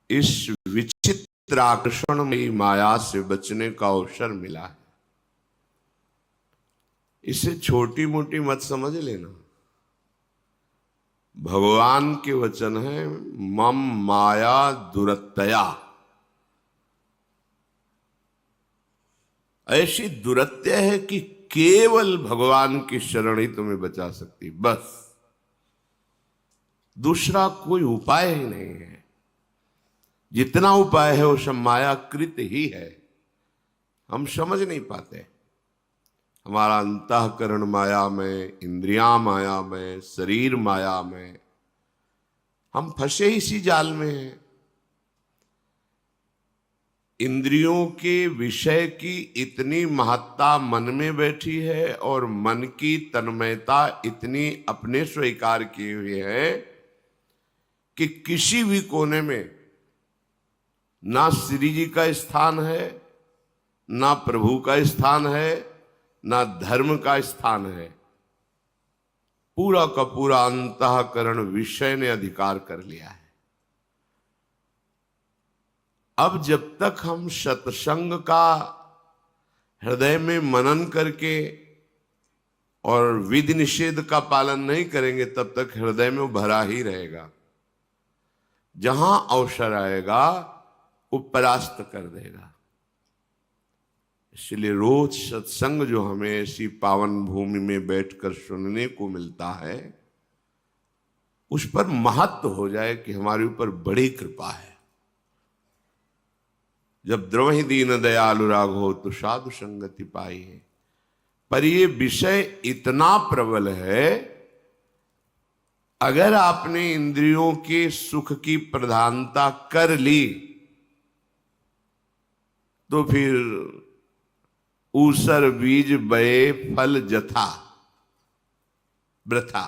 इस विचित्र आकर्षण में माया से बचने का अवसर मिला है। इसे छोटी मोटी मत समझ लेना। भगवान के वचन है, मम माया दुरत्यया। ऐसी दुरत्य है कि केवल भगवान की शरण ही तुम्हें बचा सकती, बस। दूसरा कोई उपाय ही नहीं है। जितना उपाय है वो सब मायाकृत ही है, हम समझ नहीं पाते। हमारा अंतःकरण माया में, इंद्रियां माया में, शरीर माया में, हम फंसे इसी जाल में हैं। इंद्रियों के विषय की इतनी महत्ता मन में बैठी है और मन की तन्मयता इतनी अपने स्वीकार की हुई है कि किसी भी कोने में ना श्री जी का स्थान है, ना प्रभु का स्थान है, ना धर्म का स्थान है। पूरा का पूरा अंतःकरण विषय ने अधिकार कर लिया है। अब जब तक हम सत्संग का हृदय में मनन करके और विधि निषेध का पालन नहीं करेंगे, तब तक हृदय में भरा ही रहेगा। जहां अवसर आएगा वो परास्त कर देगा। इसलिए रोज सत्संग जो हमें ऐसी पावन भूमि में बैठकर सुनने को मिलता है, उस पर महत्व हो जाए कि हमारे ऊपर बड़ी कृपा है। जब द्रवहि दीन दयालु राघो तो साधु संगति पाई है। पर ये विषय इतना प्रबल है, अगर आपने इंद्रियों के सुख की प्रधानता कर ली तो फिर ऊसर बीज बये फल जथा, वृथा,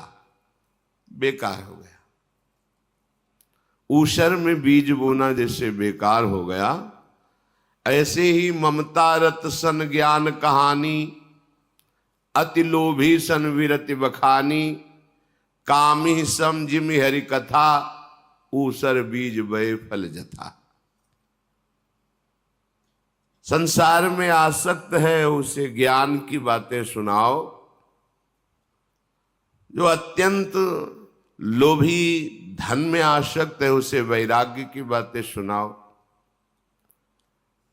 बेकार हो गया। ऊसर में बीज बोना जैसे बेकार हो गया, ऐसे ही ममता रत सन ज्ञान कहानी, अति लोभी सन विरति बखानी, कामी सम जिमि हरि कथा, ऊसर बीज बये फल जथा। संसार में आसक्त है उसे ज्ञान की बातें सुनाओ, जो अत्यंत लोभी धन में आसक्त है उसे वैराग्य की बातें सुनाओ,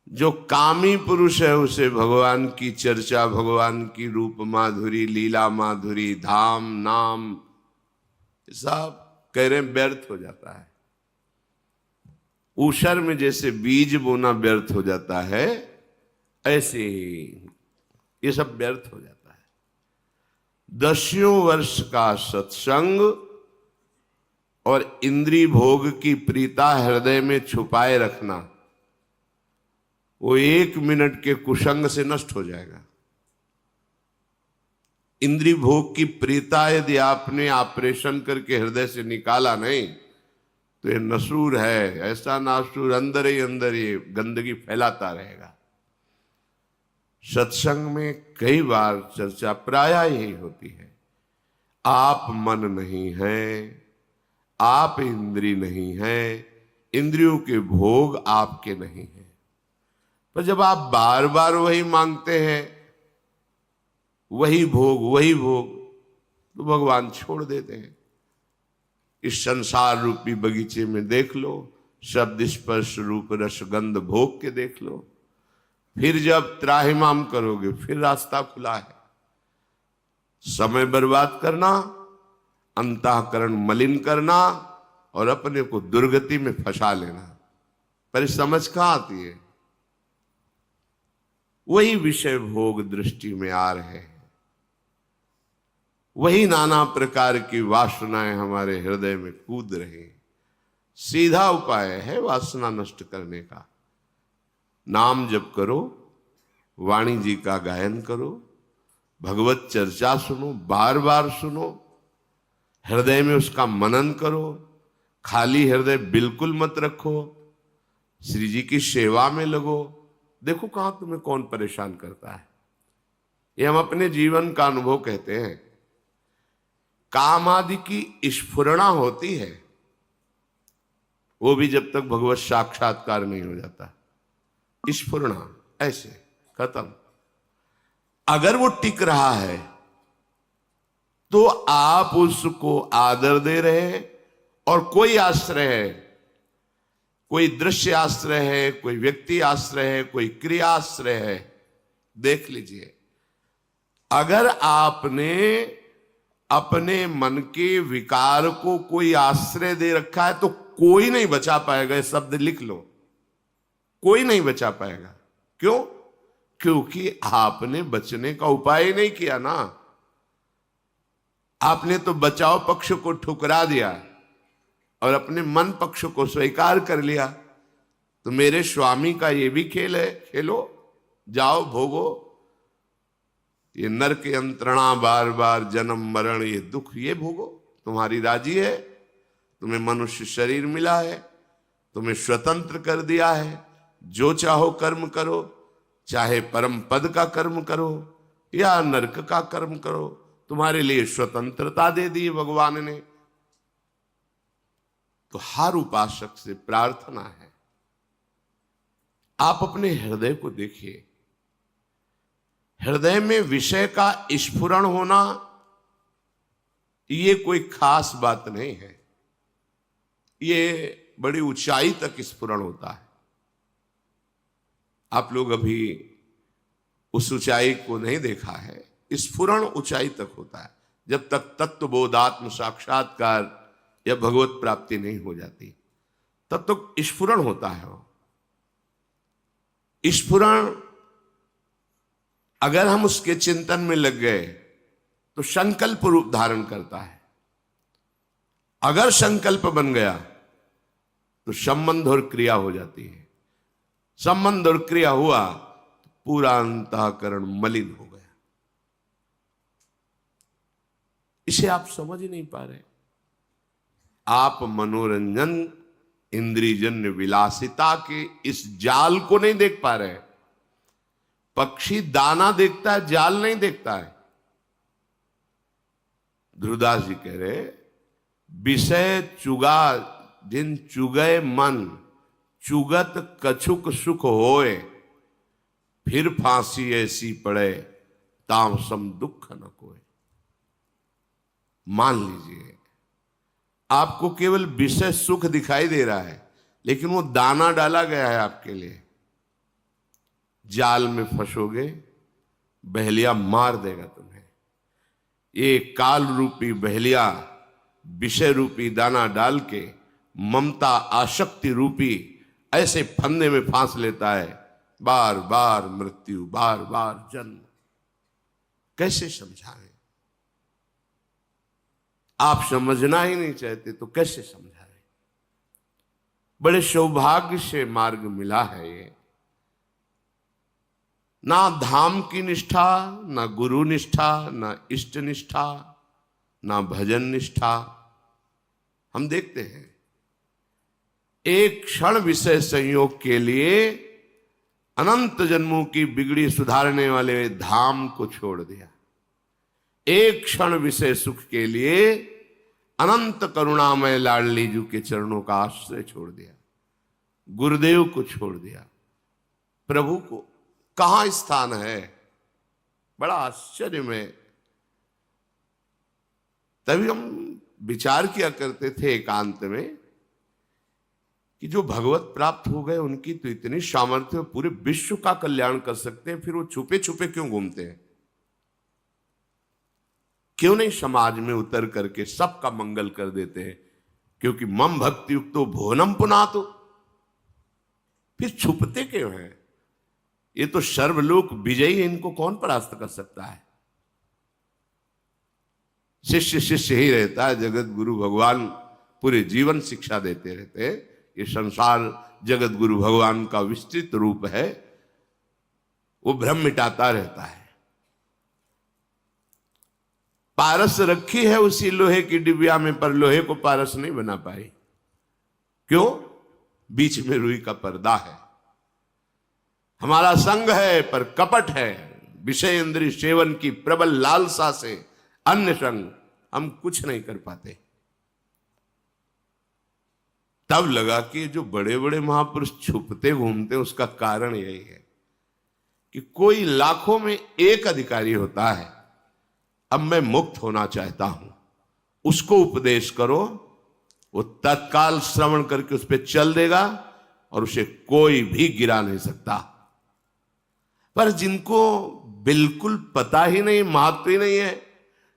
जो कामी पुरुष है उसे भगवान की चर्चा, भगवान की रूप माधुरी, लीला माधुरी, धाम नाम, सब कह रहे व्यर्थ हो जाता है। ऊषर में जैसे बीज बोना व्यर्थ हो जाता है, ऐसे ही ये सब व्यर्थ हो जाता है। 10 वर्ष का सत्संग और इंद्रिय भोग की प्रीता हृदय में छुपाए रखना, वो 1 मिनट के कुसंग से नष्ट हो जाएगा। इंद्रिय भोग की प्रीता यदि आपने ऑपरेशन करके हृदय से निकाला नहीं, तो ये नसूर है, ऐसा नासूर अंदर ही अंदर ये गंदगी फैलाता रहेगा। सत्संग में कई बार चर्चा प्रायः यही होती है, आप मन नहीं है, आप इंद्रिय नहीं है, इंद्रियों के भोग आपके नहीं है। पर जब आप बार बार वही मांगते हैं, वही भोग, तो भगवान छोड़ देते हैं। इस संसार रूपी बगीचे में देख लो, शब्द स्पर्श रूप रस गंध भोग के देख लो। फिर जब त्राहिमाम करोगे, फिर रास्ता खुला है। समय बर्बाद करना, अंतःकरण मलिन करना और अपने को दुर्गति में फंसा लेना, पर समझ कहां आती है? वही विषय भोग दृष्टि में आ रहे हैं, वही नाना प्रकार की वासनाएं हमारे हृदय में कूद रही हैं। सीधा उपाय है वासना नष्ट करने का। नाम जप करो, वाणी जी का गायन करो, भगवत चर्चा सुनो, बार बार सुनो, हृदय में उसका मनन करो। खाली हृदय बिल्कुल मत रखो, श्री जी की सेवा में लगो। देखो कहां तुम्हें कौन परेशान करता है। ये हम अपने जीवन का अनुभव कहते हैं। काम आदि की स्फुरणा होती है, वो भी जब तक भगवत साक्षात्कार नहीं हो जाता। स्फुरना ऐसे खत्म। अगर वो टिक रहा है तो आप उसको आदर दे रहे हैं, और कोई आश्रय है, कोई दृश्य आश्रय है, कोई व्यक्ति आश्रय है, कोई क्रिया आश्रय है। देख लीजिए, अगर आपने अपने मन के विकार को कोई आश्रय दे रखा है तो कोई नहीं बचा पाएगा। ये शब्द लिख लो, कोई नहीं बचा पाएगा। क्यों? क्योंकि आपने बचने का उपाय नहीं किया ना। आपने तो बचाव पक्ष को ठुकरा दिया और अपने मन पक्ष को स्वीकार कर लिया। तो मेरे स्वामी का ये भी खेल है, खेलो, जाओ, भोगो। ये नरक यंत्रणा, बार बार जन्म मरण, ये दुख, ये भोगो। तुम्हारी राजी है, तुम्हें मनुष्य शरीर मिला है, तुम्हें स्वतंत्र कर दिया है। जो चाहो कर्म करो, चाहे परम पद का कर्म करो या नरक का कर्म करो, तुम्हारे लिए स्वतंत्रता दे दी भगवान ने। तो हर उपासक से प्रार्थना है, आप अपने हृदय को देखिए। हृदय में विषय का स्फुरण होना ये कोई खास बात नहीं है, ये बड़ी ऊंचाई तक स्फुरण होता है। आप लोग अभी उस ऊंचाई को नहीं देखा है। स्फुरण ऊंचाई तक होता है जब तक तत्वबोधात्म साक्षात्कार या भगवत प्राप्ति नहीं हो जाती, तब तक स्फुरण होता है। वो स्फुरण अगर हम उसके चिंतन में लग गए तो संकल्प रूप धारण करता है। अगर संकल्प बन गया तो संबंध और क्रिया हो जाती है। संबंध और क्रिया हुआ तो पूरा अंतःकरण मलिन हो गया। इसे आप समझ ही नहीं पा रहे। आप मनोरंजन, इंद्रियजन्य विलासिता के इस जाल को नहीं देख पा रहे। पक्षी दाना देखता है, जाल नहीं देखता है। ध्रुवदास जी कह रहे, विषय चुगा जिन चुगय मन, चुगत कछुक सुख होए, फिर फांसी ऐसी पड़े ताम सम दुख न कोय। मान लीजिए आपको केवल विषय सुख दिखाई दे रहा है, लेकिन वो दाना डाला गया है आपके लिए। जाल में फंसोगे, बहेलिया मार देगा तुम्हें। ये काल रूपी बहेलिया विषय रूपी दाना डाल के ममता आसक्ति रूपी ऐसे फंदे में फांस लेता है। बार बार मृत्यु, बार बार जन्म। कैसे समझाएं? आप समझना ही नहीं चाहते तो कैसे समझाएं? बड़े सौभाग्य से मार्ग मिला है ये। ना धाम की निष्ठा, ना गुरु निष्ठा, ना इष्ट निष्ठा, ना भजन निष्ठा। हम देखते हैं एक क्षण विषय संयोग के लिए अनंत जन्मों की बिगड़ी सुधारने वाले धाम को छोड़ दिया। एक क्षण विषय सुख के लिए अनंत करुणामय लाडली जी के चरणों का आश्रय छोड़ दिया, गुरुदेव को छोड़ दिया। प्रभु को कहां स्थान है? बड़ा आश्चर्य में। तभी हम विचार किया करते थे एकांत में कि जो भगवत प्राप्त हो गए उनकी तो इतनी सामर्थ्य, पूरे विश्व का कल्याण कर सकते हैं, फिर वो छुपे छुपे क्यों घूमते हैं? क्यों नहीं समाज में उतर करके सबका मंगल कर देते हैं? क्योंकि मम भक्ति युक्तो भुवनम पुनातो। फिर छुपते क्यों हैं? ये तो सर्वलोक विजयी है, इनको कौन परास्त कर सकता है? शिष्य शिष्य ही रहता है। जगत गुरु भगवान पूरे जीवन शिक्षा देते रहते हैं। ये संसार जगत गुरु भगवान का विस्तृत रूप है, वो भ्रम मिटाता रहता है। पारस रखी है उसी लोहे की डिबिया में, पर लोहे को पारस नहीं बना पाई। क्यों? बीच में रुई का पर्दा है। हमारा संग है पर कपट है। विषय इंद्रिय सेवन की प्रबल लालसा से अन्य संग हम कुछ नहीं कर पाते। तब लगा कि जो बड़े बड़े महापुरुष छुपते घूमते उसका कारण यही है कि कोई लाखों में एक अधिकारी होता है, अब मैं मुक्त होना चाहता हूं, उसको उपदेश करो, वो तत्काल श्रवण करके उस पर चल देगा और उसे कोई भी गिरा नहीं सकता। पर जिनको बिल्कुल पता ही नहीं, महत्व ही नहीं है,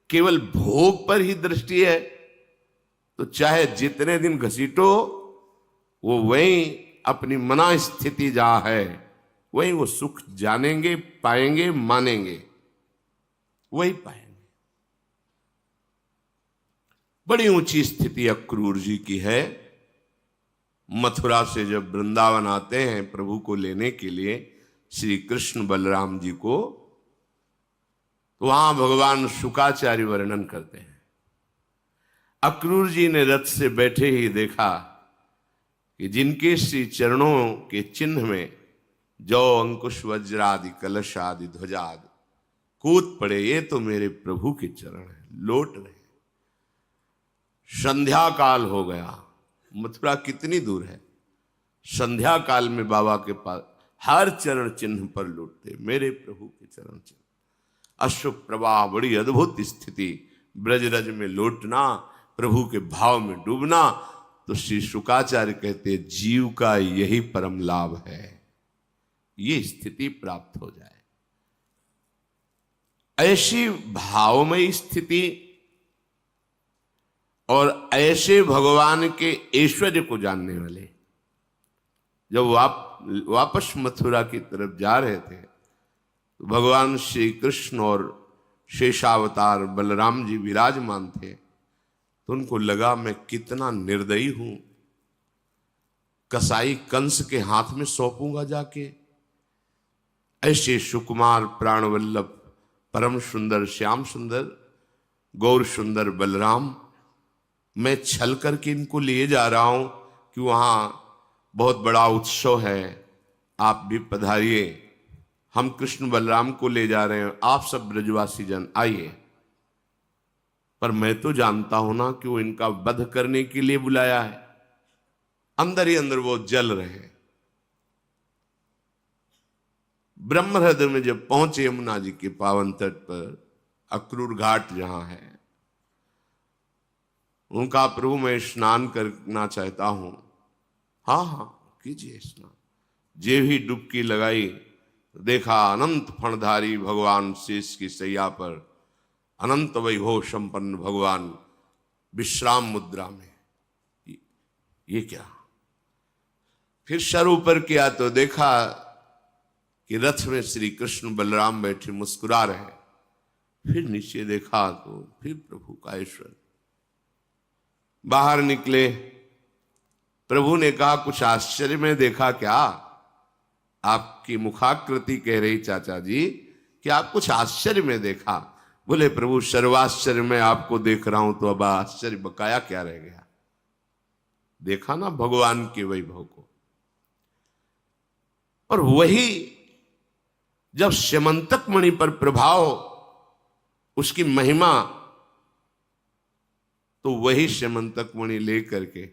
केवल भोग पर ही दृष्टि है, तो चाहे जितने दिन घसीटो वो वहीं अपनी मना स्थिति जहां है वहीं वो सुख जानेंगे, पाएंगे, मानेंगे, वही पाएंगे। बड़ी ऊंची स्थिति अक्रूर जी की है। मथुरा से जब वृंदावन आते हैं प्रभु को लेने के लिए, श्री कृष्ण बलराम जी को, तो वहां भगवान शुकाचार्य वर्णन करते हैं। अक्रूर जी ने रथ से बैठे ही देखा कि जिनके श्री चरणों के चिन्ह में जौ अंकुश वज्र आदि कलश आदि ध्वजा आदि कूद पड़े, ये तो मेरे प्रभु के चरण है, लौट रहे। संध्या काल हो गया, मथुरा कितनी दूर है, संध्या काल में बाबा के पास हर चरण चिन्ह पर लौटते, मेरे प्रभु के चरण चिन्ह। अश्रु प्रवाह, बड़ी अद्भुत स्थिति, ब्रजरज में लौटना, प्रभु के भाव में डूबना। तो श्री शुकाचार्य कहते जीव का यही परम लाभ है, ये स्थिति प्राप्त हो जाए। ऐसी भावमयी स्थिति और ऐसे भगवान के ऐश्वर्य को जानने वाले जब वापस मथुरा की तरफ जा रहे थे, तो भगवान श्री कृष्ण और शेषावतार बलराम जी विराजमान थे। तो उनको लगा मैं कितना निर्दयी हूं, कसाई कंस के हाथ में सौंपूंगा जाके। ऐसे सुकुमार प्राणवल्लभ परम सुंदर श्याम सुंदर गौर सुंदर बलराम, मैं छल करके इनको लिए जा रहा हूं कि वहां बहुत बड़ा उत्सव है, आप भी पधारिए, हम कृष्ण बलराम को ले जा रहे हैं, आप सब ब्रजवासी जन आइए। पर मैं तो जानता हूं ना कि वो इनका वध करने के लिए बुलाया है। अंदर ही अंदर वो जल रहे हैं। ब्रह्महृदय में जब पहुंचे यमुना जी के पावन तट पर, अक्रूर घाट जहां है, उनका प्रभु मैं स्नान करना चाहता हूं। हाँ हाँ कीजिए स्नान। जे भी डुबकी लगाई, देखा अनंत फणधारी भगवान शेष की सैया पर, अनंत वैभव संपन्न भगवान विश्राम मुद्रा में। ये क्या? फिर सर ऊपर किया तो देखा कि रथ में श्री कृष्ण बलराम बैठे मुस्कुरा रहे। फिर नीचे देखा तो फिर प्रभु का ऐश्वर्य। बाहर निकले, प्रभु ने कहा कुछ आश्चर्य में देखा क्या? आपकी मुखाकृति कह रही चाचा जी कि आप कुछ आश्चर्य में देखा। बोले प्रभु सर्वाश्चर्य में आपको देख रहा हूं, तो अब आश्चर्य बकाया क्या रह गया? देखा ना भगवान के वैभव को। और वही जब स्यमंतक मणि पर प्रभाव, उसकी महिमा, तो वही स्यमंतक मणि लेकर के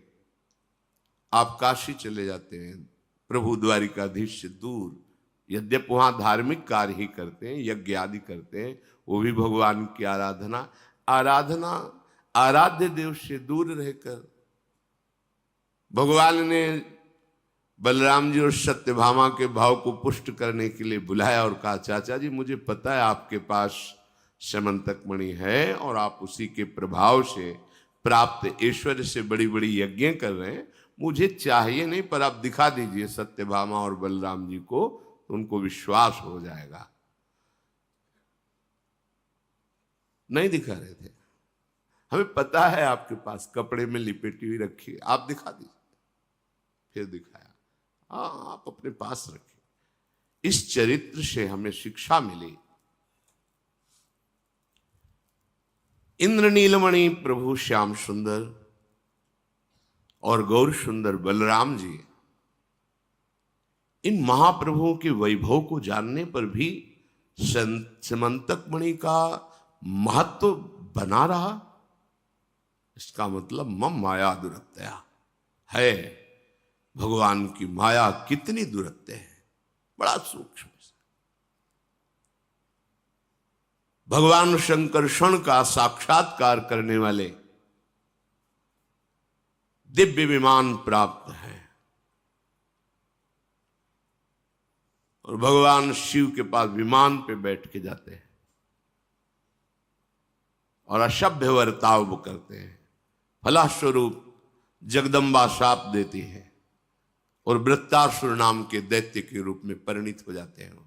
आप काशी चले जाते हैं, प्रभु द्वारिकाधीश से दूर। यद्यप वहां धार्मिक कार्य ही करते हैं, यज्ञ आदि करते हैं, वो भी भगवान की आराधना आराध्य देव से दूर रहकर भगवान ने बलराम जी और सत्यभामा के भाव को पुष्ट करने के लिए बुलाया और कहा चाचा जी मुझे पता है आपके पास स्यमंतक मणि है और आप उसी के प्रभाव से प्राप्त ऐश्वर्य से बड़ी बड़ी यज्ञ कर रहे हैं, मुझे चाहिए नहीं, पर आप दिखा दीजिए सत्यभामा और बलराम जी को, तो उनको विश्वास हो जाएगा। नहीं दिखा रहे थे। हमें पता है आपके पास कपड़े में लिपेटी हुई रखी है, आप दिखा दीजिए। फिर दिखाया, हाँ आप अपने पास रखिए। इस चरित्र से हमें शिक्षा मिली। इंद्र नीलमणि प्रभु श्याम सुंदर और गौर सुंदर बलराम जी, इन महाप्रभुओं के वैभव को जानने पर भी स्यमंतक मणि का महत्व बना रहा। इसका मतलब मम माया दुरत्या है भगवान की माया कितनी दुरत्य है, बड़ा सूक्ष्म। भगवान शंकरषण का साक्षात्कार करने वाले दिव्य विमान प्राप्त है और भगवान शिव के पास विमान पे बैठ के जाते हैं और असभ्य वर्ताव करते हैं। फलस्वरूप जगदम्बा शाप देती है और वृत्तासुर नाम के दैत्य के रूप में परिणित हो जाते हैं।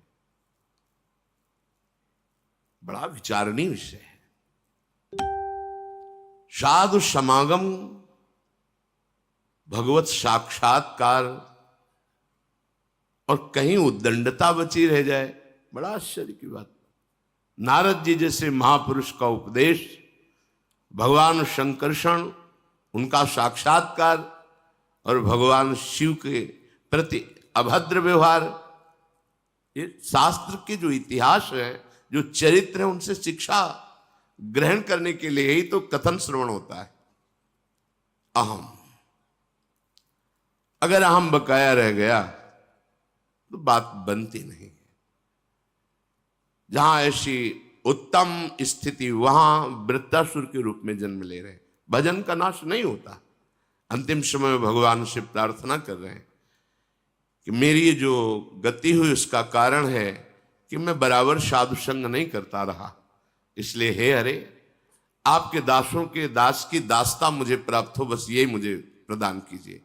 बड़ा विचारणीय विषय है। साधु समागम, भगवत साक्षात्कार और कहीं उद्दंडता बची रह जाए, बड़ा आश्चर्य की बात। नारद जी जैसे महापुरुष का उपदेश, भगवान शंकरषण, उनका साक्षात्कार और भगवान शिव के प्रति अभद्र व्यवहार, ये शास्त्र के जो इतिहास है, जो चरित्र है, उनसे शिक्षा ग्रहण करने के लिए ही तो कथन श्रवण होता है। अहम, अगर अहम बकाया रह गया तो बात बनती नहीं। जहां ऐसी उत्तम स्थिति, वहां वृत्तासुर के रूप में जन्म ले रहे, भजन का नाश नहीं होता। अंतिम समय में भगवान से प्रार्थना कर रहे हैं कि मेरी ये जो गति हुई उसका कारण है कि मैं बराबर साधु संग नहीं करता रहा, इसलिए हे हरे, आपके दासों के दास की दासता मुझे प्राप्त हो, बस यही मुझे प्रदान कीजिए।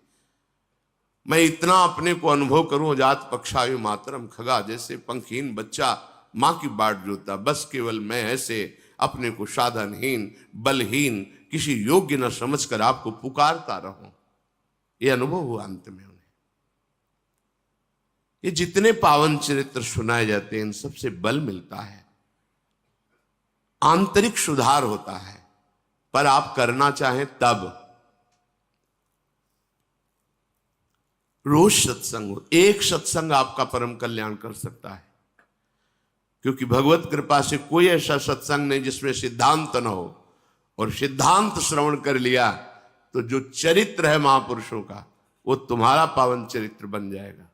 मैं इतना अपने को अनुभव करूं, जात पक्षायु मातरम खगा, जैसे पंखहीन बच्चा मां की बाट जोता, बस केवल मैं ऐसे अपने को साधनहीन, बलहीन, किसी योग्य न समझकर आपको पुकारता रहूं। यह अनुभव हुआ अंत में उन्हें। ये जितने पावन चरित्र सुनाए जाते हैं, इन सबसे बल मिलता है, आंतरिक सुधार होता है। पर आप करना चाहें तब रोज सत्संग हो। एक सत्संग आपका परम कल्याण कर सकता है, क्योंकि भगवत कृपा से कोई ऐसा सत्संग नहीं जिसमें सिद्धांत न हो, और सिद्धांत श्रवण कर लिया तो जो चरित्र है महापुरुषों का, वो तुम्हारा पावन चरित्र बन जाएगा।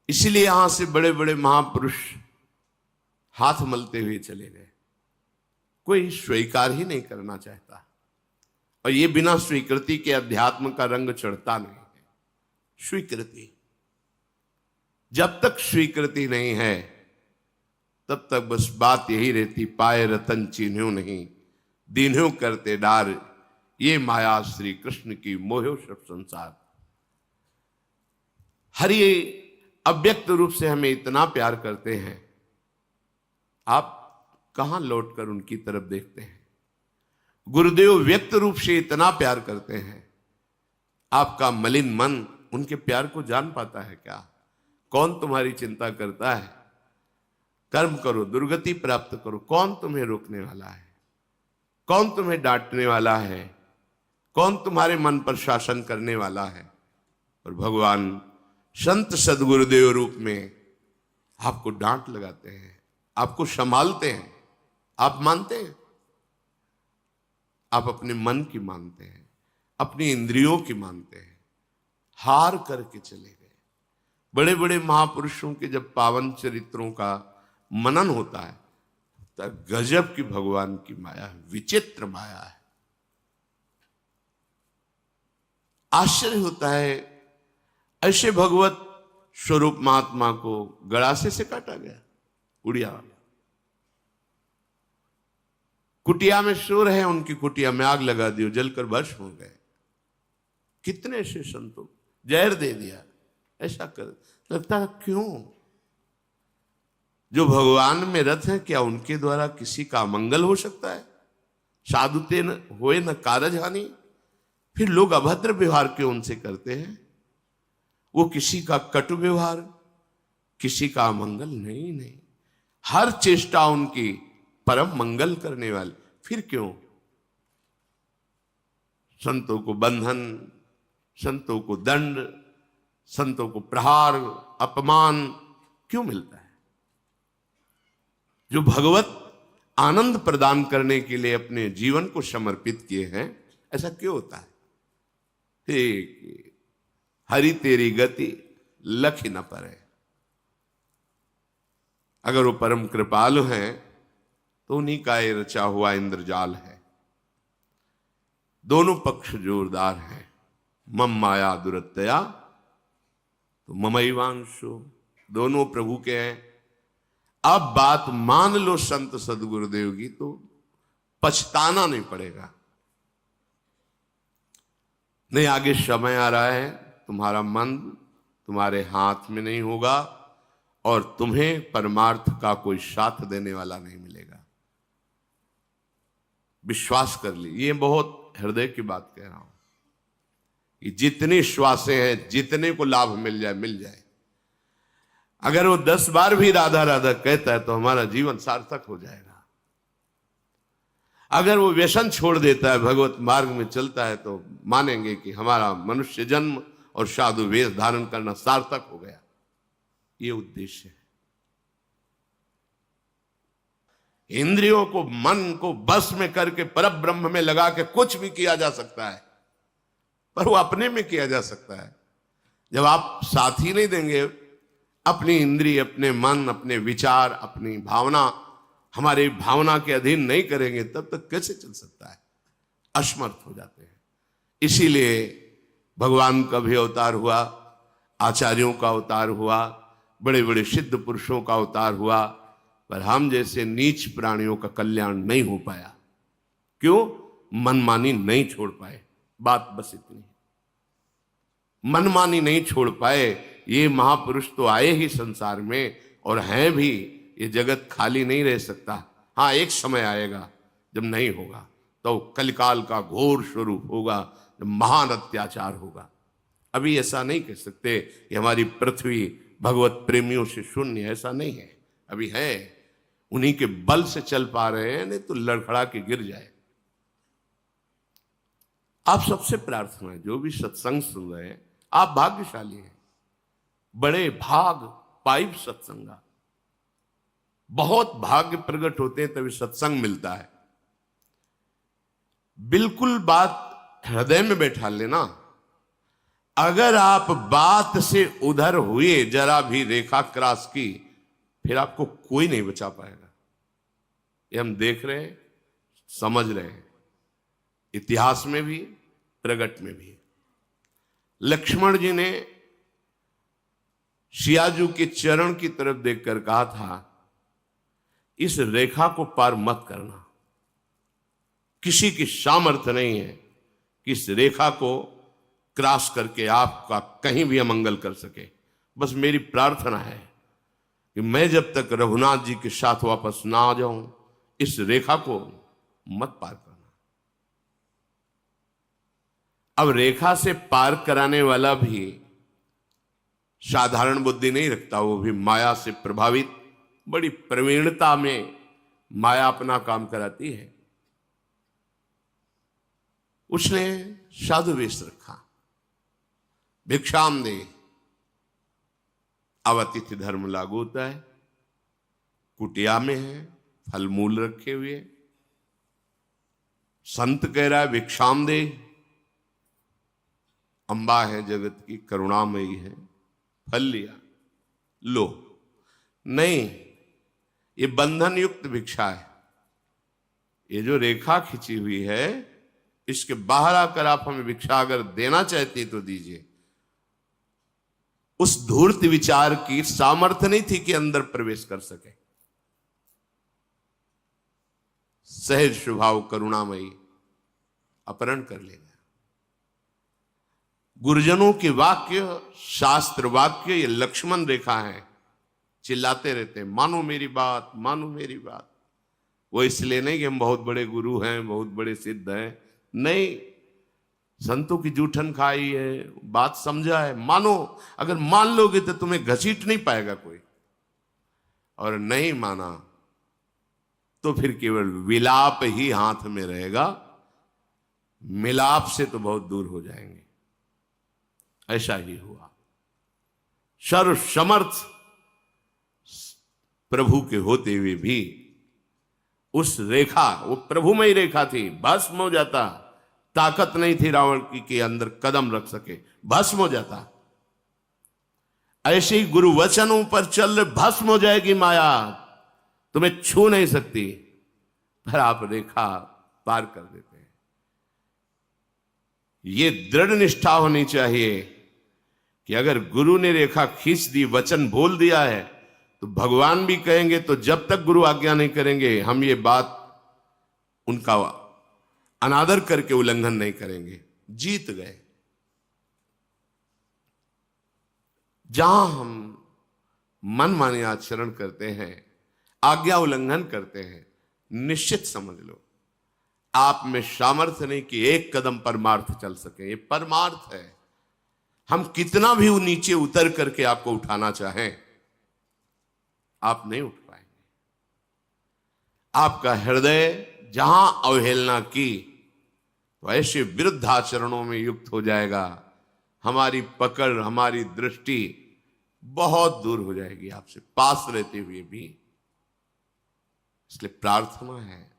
इसलिए यहां से बड़े बड़े महापुरुष हाथ मलते हुए चले गए। कोई स्वीकार ही नहीं करना चाहता, और ये बिना स्वीकृति के अध्यात्म का रंग चढ़ता नहीं है। स्वीकृति, जब तक स्वीकृति नहीं है तब तक बस बात यही रहती, पाए रतन चिन्ह्यो नहीं, दीन्ह्यो करते डार, ये माया श्री कृष्ण की मोहो सब संसार। हरि अव्यक्त रूप से हमें इतना प्यार करते हैं, आप कहां लौटकर उनकी तरफ देखते हैं। गुरुदेव व्यक्त रूप से इतना प्यार करते हैं, आपका मलिन मन उनके प्यार को जान पाता है क्या? कौन तुम्हारी चिंता करता है? कर्म करो, दुर्गति प्राप्त करो, कौन तुम्हें रोकने वाला है? कौन तुम्हें डांटने वाला है? कौन तुम्हारे मन पर शासन करने वाला है? और भगवान संत सदगुरुदेव रूप में आपको डांट लगाते हैं, आपको संभालते हैं। आप मानते हैं? आप अपने मन की मानते हैं, अपनी इंद्रियों की मानते हैं, हार करके चले गए। बड़े बड़े महापुरुषों के जब पावन चरित्रों का मनन होता है तब गजब की भगवान की माया है, विचित्र माया है। आश्चर्य होता है, ऐसे भगवत स्वरूप महात्मा को गड़ासे से काटा गया, उड़िया वाला। कुटिया में सो रहे, उनकी कुटिया में आग लगा दी, जलकर भस्म हो गए। कितने ऐसे संतों जहर दे दिया, ऐसा कर लगता है क्यों? जो भगवान में रथ है, क्या उनके द्वारा किसी का मंगल हो सकता है? साधुते न होए न कारज हानि। फिर लोग अभद्र व्यवहार क्यों उनसे करते हैं? वो किसी का कटु व्यवहार, किसी का मंगल नहीं, हर चेष्टा उनकी परम मंगल करने वाली। फिर क्यों संतों को बंधन, संतों को दंड, संतों को प्रहार, अपमान क्यों मिलता है? जो भगवत आनंद प्रदान करने के लिए अपने जीवन को समर्पित किए हैं, ऐसा क्यों होता है? ठीक, हरि तेरी गति लख न परे। अगर वो परम कृपालु हैं तो उन्हीं का ये रचा हुआ इंद्रजाल है। दोनों पक्ष जोरदार हैं। मम माया दुरत्या तो ममैवांशो, दोनों प्रभु के हैं। अब बात मान लो संत सदगुरुदेव की तो पछताना नहीं पड़ेगा। नहीं, आगे समय आ रहा है, तुम्हारा मन तुम्हारे हाथ में नहीं होगा और तुम्हें परमार्थ का कोई साथ देने वाला नहीं मिलेगा। विश्वास कर ली, ये बहुत हृदय की बात कह रहा हूं कि जितनी श्वासें हैं, जितने को लाभ मिल जाए मिल जाए। अगर वो 10 बार भी राधा राधा कहता है तो हमारा जीवन सार्थक हो जाएगा। अगर वो व्यसन छोड़ देता है, भगवत मार्ग में चलता है, तो मानेंगे कि हमारा मनुष्य जन्म और साधु वेश धारण करना सार्थक हो गया। ये उद्देश्य है। इंद्रियों को, मन को बस में करके परब्रह्म में लगा के कुछ भी किया जा सकता है, पर वो अपने में किया जा सकता है। जब आप साथ ही नहीं देंगे, अपनी इंद्रिय, अपने मन, अपने विचार, अपनी भावना हमारी भावना के अधीन नहीं करेंगे, तब तक कैसे चल सकता है? असमर्थ हो जाते हैं। इसीलिए भगवान का भी अवतार हुआ, आचार्यों का अवतार हुआ, बड़े बड़े सिद्ध पुरुषों का अवतार हुआ, पर हम जैसे नीच प्राणियों का कल्याण नहीं हो पाया। क्यों? मनमानी नहीं छोड़ पाए। बात बस इतनी, मनमानी नहीं छोड़ पाए। ये महापुरुष तो आए ही संसार में और हैं भी। ये जगत खाली नहीं रह सकता। हाँ, एक समय आएगा जब नहीं होगा, तो कलिकाल का घोर स्वरूप होगा, जब महान अत्याचार होगा। अभी ऐसा नहीं कह सकते कि हमारी पृथ्वी भगवत प्रेमियों से शून्य, ऐसा नहीं है। अभी है, उन्हीं के बल से चल पा रहे हैं, नहीं तो लड़खड़ा के गिर जाए। आप सबसे प्रार्थना है, जो भी सत्संग सुन रहे हैं, आप भाग्यशाली हैं। बड़े भाग पाइप सत्संगा, बहुत भाग्य प्रकट होते हैं तभी सत्संग मिलता है। बिल्कुल बात हृदय में बैठा लेना। अगर आप बात से उधर हुए, जरा भी रेखा क्रॉस की, फिर आपको कोई नहीं बचा पाएगा। ये हम देख रहे हैं, समझ रहे हैं, इतिहास में भी, प्रगट में भी। लक्ष्मण जी ने सियाजू के चरण की तरफ देखकर कहा था, इस रेखा को पार मत करना। किसी की सामर्थ्य नहीं है कि इस रेखा को क्रॉस करके आपका कहीं भी अमंगल कर सके। बस मेरी प्रार्थना है कि मैं जब तक रघुनाथ जी के साथ वापस ना आ जाऊं, इस रेखा को मत पार करना। अब रेखा से पार कराने वाला भी साधारण बुद्धि नहीं रखता, वो भी माया से प्रभावित, बड़ी प्रवीणता में माया अपना काम कराती है। उसने साधु वेश रखा, भिक्षाम दे। अब अतिथि धर्म लागू होता है। कुटिया में है, फल मूल रखे हुए, संत कह रहा है भिक्षाम दे। अम्बा है जगत की, करुणामयी है, फल लिया, लो। नहीं, ये बंधन युक्त भिक्षा है। ये जो रेखा खिंची हुई है, इसके बाहर आकर आप हमें भिक्षा अगर देना चाहती तो दीजिए। उस धूर्त विचार की सामर्थ्य नहीं थी कि अंदर प्रवेश कर सके। सहज स्वभाव करुणामयी अपहरण कर लेगा। गुरुजनों के वाक्य, शास्त्र वाक्य, ये लक्ष्मण रेखा है। चिल्लाते रहते हैं, मानो मेरी बात, मानो मेरी बात। वो इसलिए नहीं कि हम बहुत बड़े गुरु हैं, बहुत बड़े सिद्ध हैं, नहीं, संतों की जूठन खाई है, बात समझा है, मानो। अगर मान लोगे तो तुम्हें घसीट नहीं पाएगा कोई, और नहीं माना तो फिर केवल विलाप ही हाथ में रहेगा, मिलाप से तो बहुत दूर हो जाएंगे। ऐसा ही हुआ। सर्व समर्थ प्रभु के होते हुए भी उस रेखा, वो प्रभुमयी रेखा थी, भस्म हो जाता ताकत नहीं थी रावण की कि अंदर कदम रख सके, भस्म हो जाता। ऐसे ही गुरु वचनों पर चल भस्म हो जाएगी माया, तुम्हें छू नहीं सकती, पर आप रेखा पार कर देते हैं। ये दृढ़ निष्ठा होनी चाहिए कि अगर गुरु ने रेखा खींच दी, वचन बोल दिया है, तो भगवान भी कहेंगे, तो जब तक गुरु आज्ञा नहीं करेंगे हम ये बात उनका अनादर करके उल्लंघन नहीं करेंगे। जीत गए। जहां हम मनमाने आचरण करते हैं, आज्ञा उल्लंघन करते हैं, निश्चित समझ लो आप में सामर्थ्य नहीं कि एक कदम परमार्थ चल सके। ये परमार्थ है। हम कितना भी नीचे उतर करके आपको उठाना चाहें, आप नहीं उठ पाएंगे। आपका हृदय जहां अवहेलना की, तो ऐसे विरुद्ध आचरणों में युक्त हो जाएगा, हमारी पकड़, हमारी दृष्टि बहुत दूर हो जाएगी आपसे, पास रहते हुए भी। इसलिए प्रार्थना है,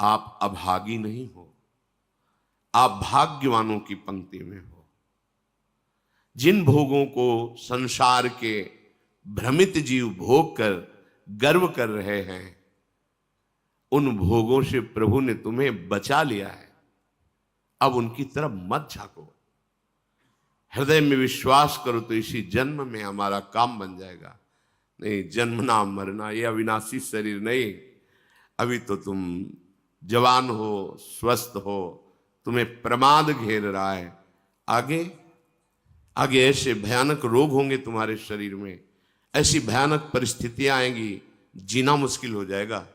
आप अभागी नहीं हो, आप भाग्यवानों की पंक्ति में हो। जिन भोगों को संसार के भ्रमित जीव भोग कर गर्व कर रहे हैं, उन भोगों से प्रभु ने तुम्हें बचा लिया है। अब उनकी तरफ मत झांको, हृदय में विश्वास करो तो इसी जन्म में हमारा काम बन जाएगा। नहीं, जन्मना मरना ये अविनाशी शरीर नहीं। अभी तो तुम जवान हो, स्वस्थ हो, तुम्हें प्रमाद घेर रहा है। आगे आगे ऐसे भयानक रोग होंगे तुम्हारे शरीर में, ऐसी भयानक परिस्थितियां आएंगी, जीना मुश्किल हो जाएगा।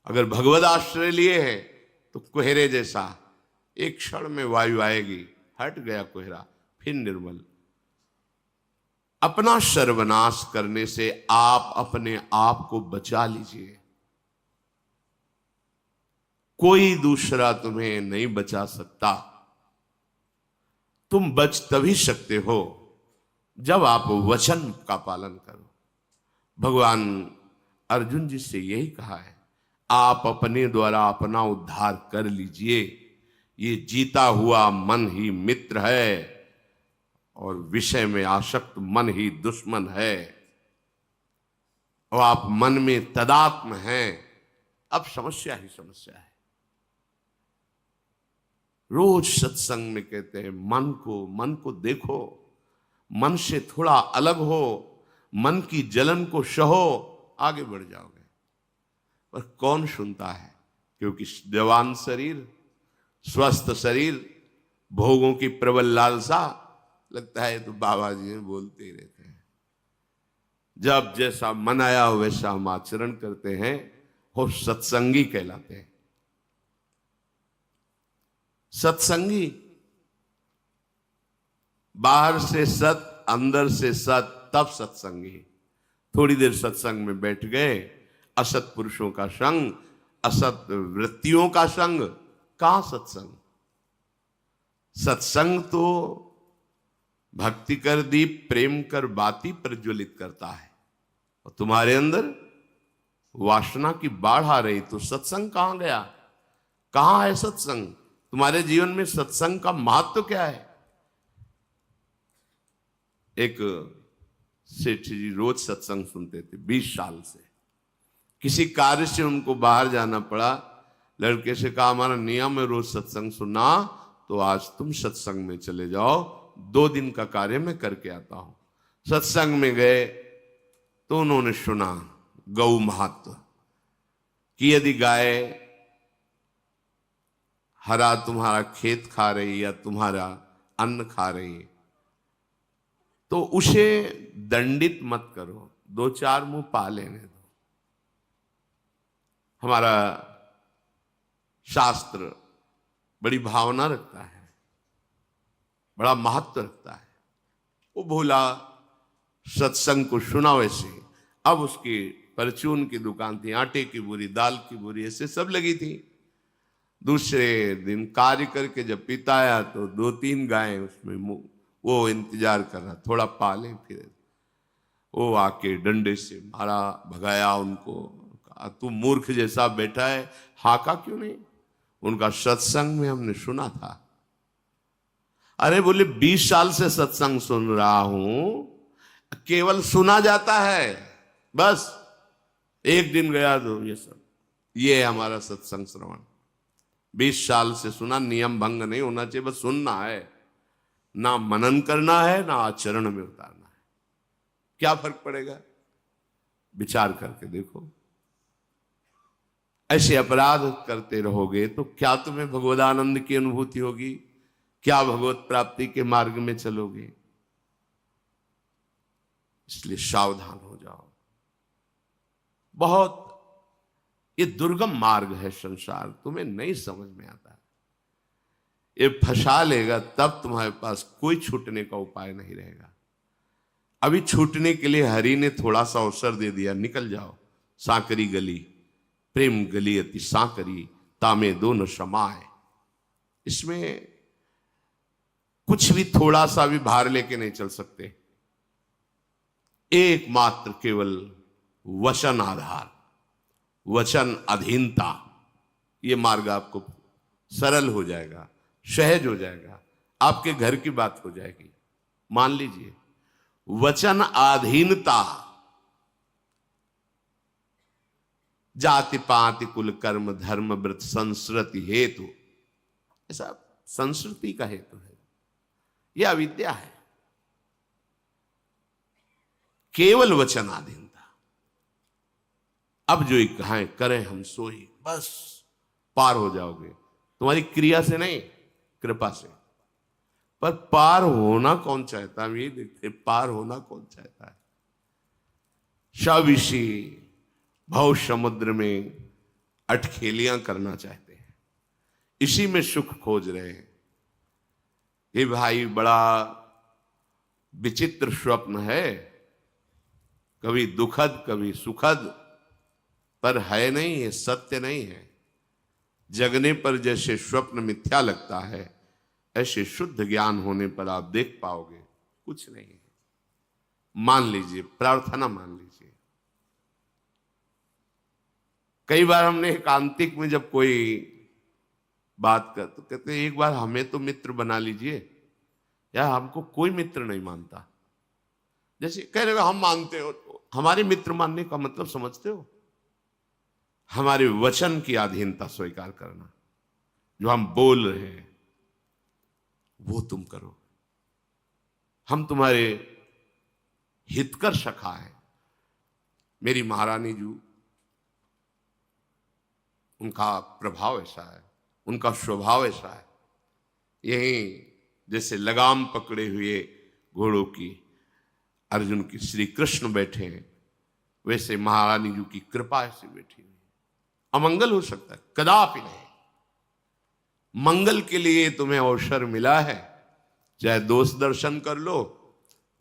अगर भगवद आश्रय लिए है तो कोहरे जैसा एक क्षण में वायु आएगी, हट गया कोहरा, फिर निर्मल। अपना सर्वनाश करने से आप अपने आप को बचा लीजिए। कोई दूसरा तुम्हें नहीं बचा सकता। तुम बच तभी सकते हो जब आप वचन का पालन करो। भगवान अर्जुन जी से यही कहा है, आप अपने द्वारा अपना उद्धार कर लीजिए। ये जीता हुआ मन ही मित्र है और विषय में आसक्त मन ही दुश्मन है। और आप मन में तदात्म हैं। अब समस्या ही समस्या है। रोज सत्संग में कहते हैं मन को देखो, मन से थोड़ा अलग हो, मन की जलन को सहो, आगे बढ़ जाओगे। पर कौन सुनता है? क्योंकि जवान शरीर, स्वस्थ शरीर, भोगों की प्रबल लालसा, लगता है तो बाबा जी बोलते ही रहते हैं। जब जैसा मन आया वैसा हम आचरण करते हैं और सत्संगी कहलाते हैं। सत्संगी, बाहर से सत, अंदर से सत, तब सत्संगी। थोड़ी देर सत्संग में बैठ गए, असत पुरुषों का संग, असत वृत्तियों का संग, कहां सत्संग? सत्संग तो भक्ति कर दीप प्रेम कर बाती प्रज्वलित करता है, और तुम्हारे अंदर वासना की बाढ़ आ रही, तो सत्संग कहां गया? कहां है सत्संग? तुम्हारे जीवन में सत्संग का महत्व क्या है? एक सेठ जी रोज सत्संग सुनते थे 20 साल से। किसी कार्य से उनको बाहर जाना पड़ा, लड़के से कहा हमारा नियम है रोज सत्संग सुनना, तो आज तुम सत्संग में चले जाओ, 2 दिन का कार्य मैं करके आता हूं। सत्संग में गए तो उन्होंने सुना गौ महत्व कि यदि गाय हरा तुम्हारा खेत खा रही या तुम्हारा अन्न खा रही है, तो उसे दंडित मत करो, 2-4 मुंह पा लेने दो। हमारा शास्त्र बड़ी भावना रखता है, बड़ा महत्व रखता है। वो भोला सत्संग को सुना वैसे। अब उसकी परचून की दुकान थी, आटे की बोरी, दाल की बोरी, ऐसे सब लगी थी। दूसरे दिन कार्य करके जब पिता आया तो 2-3 गायें उसमें, वो इंतजार कर रहा थोड़ा पाले। फिर वो आके डंडे से मारा, भगाया उनको। कहा तू मूर्ख जैसा बैठा है, हाका क्यों नहीं? उनका सत्संग में हमने सुना था। अरे बोले 20 साल से सत्संग सुन रहा हूं, केवल सुना जाता है, बस एक दिन गया तो ये हमारा सत्संग श्रवण। 20 साल से सुना, नियम भंग नहीं होना चाहिए, बस सुनना है, ना मनन करना है ना आचरण में उतारना है। क्या फर्क पड़ेगा? विचार करके देखो। ऐसे अपराध करते रहोगे तो क्या तुम्हें भगवदानंद की अनुभूति होगी? क्या भगवत प्राप्ति के मार्ग में चलोगे? इसलिए सावधान हो जाओ। बहुत ये दुर्गम मार्ग है संसार, तुम्हें नहीं समझ में आता। ये फंसा लेगा तब तुम्हारे पास कोई छूटने का उपाय नहीं रहेगा। अभी छूटने के लिए हरि ने थोड़ा सा अवसर दे दिया, निकल जाओ। सांकरी गली, प्रेम गली अति सांकरी, तामे दोनों समाए। इसमें कुछ भी थोड़ा सा भी भार लेके नहीं चल सकते। एकमात्र केवल वचन आधार, वचन अधीनता, ये मार्ग आपको सरल हो जाएगा, सहज हो जाएगा, आपके घर की बात हो जाएगी। मान लीजिए वचन अधीनता, जाति पाति कुल कर्म धर्म व्रत संस्कृति हेतु, ऐसा संस्कृति का हेतु है, यह अविद्या है। केवल वचनाधीनता। अब जो कहें करें हम सोई, बस पार हो जाओगे। तुम्हारी क्रिया से नहीं, कृपा से। पर पार होना कौन चाहता है? हम यही देखते, पार होना कौन चाहता है? सविषी भव समुद्र में अटखेलियां करना चाहते हैं, इसी में सुख खोज रहे हैं। ये भाई बड़ा विचित्र स्वप्न है, कभी दुखद कभी सुखद, पर है नहीं, ये सत्य नहीं है। जगने पर जैसे स्वप्न मिथ्या लगता है, ऐसे शुद्ध ज्ञान होने पर आप देख पाओगे कुछ नहीं है। मान लीजिए, प्रार्थना मान लीजिए। कई बार हमने एकांतिक में जब कोई बात कर तो कहते हैं एक बार हमें तो मित्र बना लीजिए, या हमको कोई मित्र नहीं मानता। जैसे कह रहे हो हम मानते हो, तो हमारे मित्र मानने का मतलब समझते हो? हमारे वचन की अधीनता स्वीकार करना, जो हम बोल रहे हैं वो तुम करो। हम तुम्हारे हितकर सखा है। मेरी महारानी जी, उनका प्रभाव ऐसा है, उनका स्वभाव ऐसा है। यही जैसे लगाम पकड़े हुए घोड़ों की अर्जुन की श्री कृष्ण बैठे हैं, वैसे महारानी जी की कृपा ऐसे बैठी हुई। अमंगल हो सकता है? कदापि नहीं। मंगल के लिए तुम्हें अवसर मिला है, चाहे दोष दर्शन कर लो,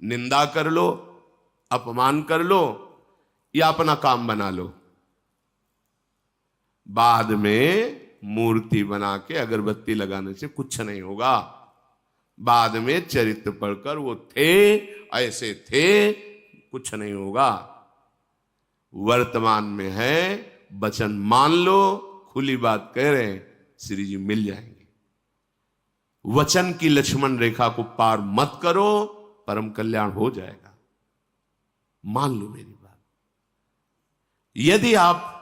निंदा कर लो, अपमान कर लो, या अपना काम बना लो। बाद में मूर्ति बना के अगरबत्ती लगाने से कुछ नहीं होगा। बाद में चरित्र पढ़कर वो थे ऐसे थे, कुछ नहीं होगा। वर्तमान में है, वचन मान लो, खुली बात कह रहे हैं, श्री जी मिल जाएंगे। वचन की लक्ष्मण रेखा को पार मत करो, परम कल्याण हो जाएगा। मान लो मेरी बात। यदि आप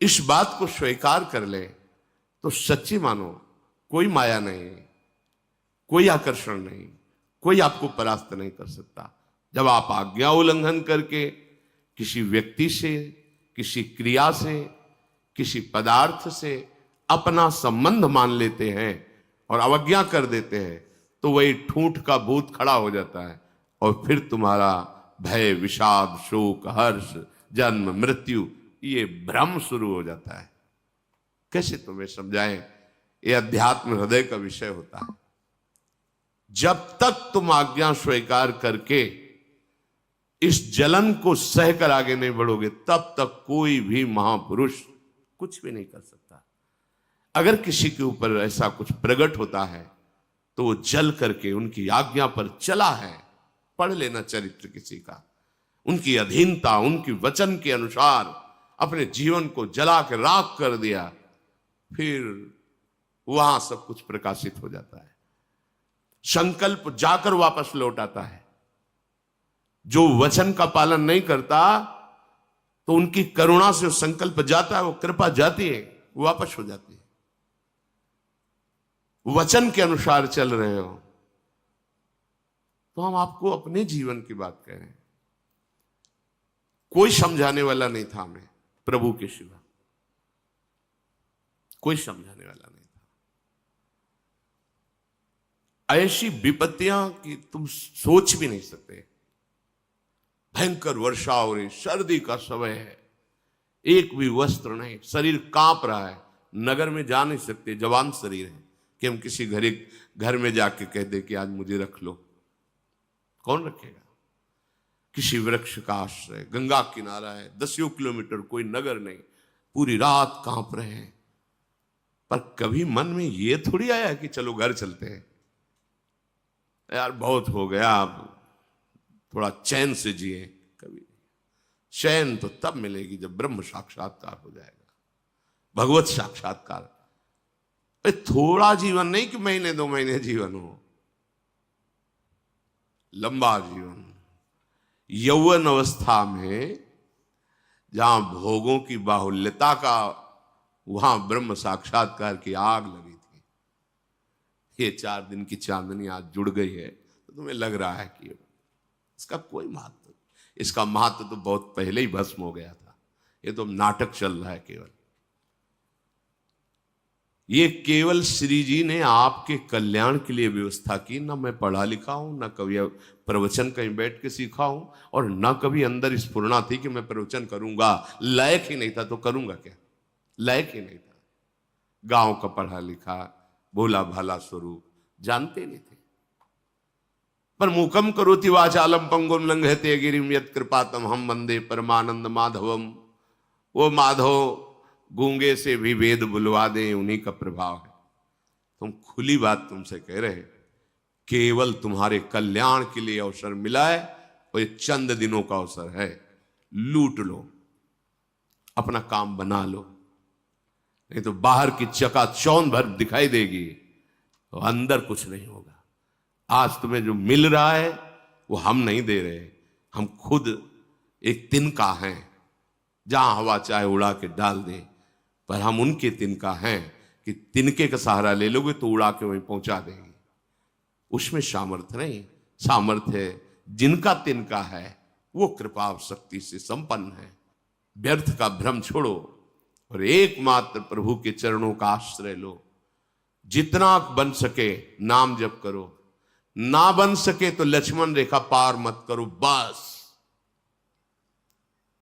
इस बात को स्वीकार कर ले तो सच्ची मानो, कोई माया नहीं, कोई आकर्षण नहीं, कोई आपको परास्त नहीं कर सकता। जब आप आज्ञा उल्लंघन करके किसी व्यक्ति से, किसी क्रिया से, किसी पदार्थ से अपना संबंध मान लेते हैं और अवज्ञा कर देते हैं, तो वही ठूंठ का भूत खड़ा हो जाता है और फिर तुम्हारा भय, विषाद, शोक, हर्ष, जन्म, मृत्यु, ये भ्रम शुरू हो जाता है। कैसे तुम्हें समझाएं? ये अध्यात्म हृदय का विषय होता है। जब तक तुम आज्ञा स्वीकार करके इस जलन को सहकर आगे नहीं बढ़ोगे, तब तक कोई भी महापुरुष कुछ भी नहीं कर सकता। अगर किसी के ऊपर ऐसा कुछ प्रकट होता है तो वो जल करके उनकी आज्ञा पर चला है। पढ़ लेना चरित्र किसी का, उनकी अधीनता, उनकी वचन के अनुसार अपने जीवन को जला के राख कर दिया। फिर वहां सब कुछ प्रकाशित हो जाता है। संकल्प जाकर वापस लौट आता है। जो वचन का पालन नहीं करता तो उनकी करुणा से संकल्प जाता है, वो कृपा जाती है, वापस हो जाती है। वचन के अनुसार चल रहे हो तो हम आपको अपने जीवन की बात कह रहे हैं। कोई समझाने वाला नहीं था हमें प्रभु के सिवा, कोई समझाने वाला नहीं था। ऐसी विपत्तियां कि तुम सोच भी नहीं सकते। भयंकर वर्षा हो रही, सर्दी का समय है, एक भी वस्त्र नहीं, शरीर कांप रहा है, नगर में जा नहीं सकते, जवान शरीर है कि हम किसी घर में जाके कह दे कि आज मुझे रख लो, कौन रखेगा? किसी वृक्ष का आश्रय, गंगा किनारा है, 10 किलोमीटर, कोई नगर नहीं, पूरी रात कांप रहे हैं। पर कभी मन में ये थोड़ी आया कि चलो घर चलते हैं, यार बहुत हो गया, अब थोड़ा चैन से जिए। कभी चैन तो तब मिलेगी जब ब्रह्म साक्षात्कार हो जाएगा, भगवत साक्षात्कार। थोड़ा जीवन नहीं कि महीने 2 महीने जीवन हो, लंबा जीवन। यौवन अवस्था में जहां भोगों की बाहुल्यता का, वहां ब्रह्म साक्षात्कार की आग लगी थी। ये 4 दिन की चांदनी आज जुड़ गई है तो तुम्हें लग रहा है कि इसका कोई महत्व, इसका महत्व तो बहुत पहले ही भस्म हो गया था। ये तो नाटक चल रहा है केवल। ये केवल श्री जी ने आपके कल्याण के लिए व्यवस्था की। ना मैं पढ़ा लिखा हूं, ना कभी प्रवचन कहीं बैठ के सीखा हूं, और ना कभी अंदर स्फुरना थी कि मैं प्रवचन करूंगा। लायक ही नहीं था तो करूंगा क्या? लायक ही नहीं था। गांव का पढ़ा लिखा भोला भाला स्वरूप जानते नहीं थे। पर मूकम करोति वाचालम पंगुम लंघयते गिरिम यत् कृपातम हम वंदे परमानंद माधवम। वो माधव गूंगे से भी वेद बुलवा दे, उन्हीं का प्रभाव है। तुम खुली बात तुमसे कह रहे, केवल तुम्हारे कल्याण के लिए अवसर मिला है, और ये चंद दिनों का अवसर है। लूट लो, अपना काम बना लो, नहीं तो बाहर की चकाचौंध भर दिखाई देगी तो अंदर कुछ नहीं होगा। आज तुम्हें जो मिल रहा है वो हम नहीं दे रहे, हम खुद एक तिनका हैं, जहां हवा चाहे उड़ा के डाल दे। पर हम उनके तिनका हैं कि तिनके का सहारा ले लोगे तो उड़ा के वहीं पहुंचा देंगे। उसमें सामर्थ्य नहीं, सामर्थ्य जिनका तिनका है वो कृपा शक्ति से संपन्न है। व्यर्थ का भ्रम छोड़ो और एकमात्र प्रभु के चरणों का आश्रय लो। जितना बन सके नाम जप करो, ना बन सके तो लक्ष्मण रेखा पार मत करो, बस।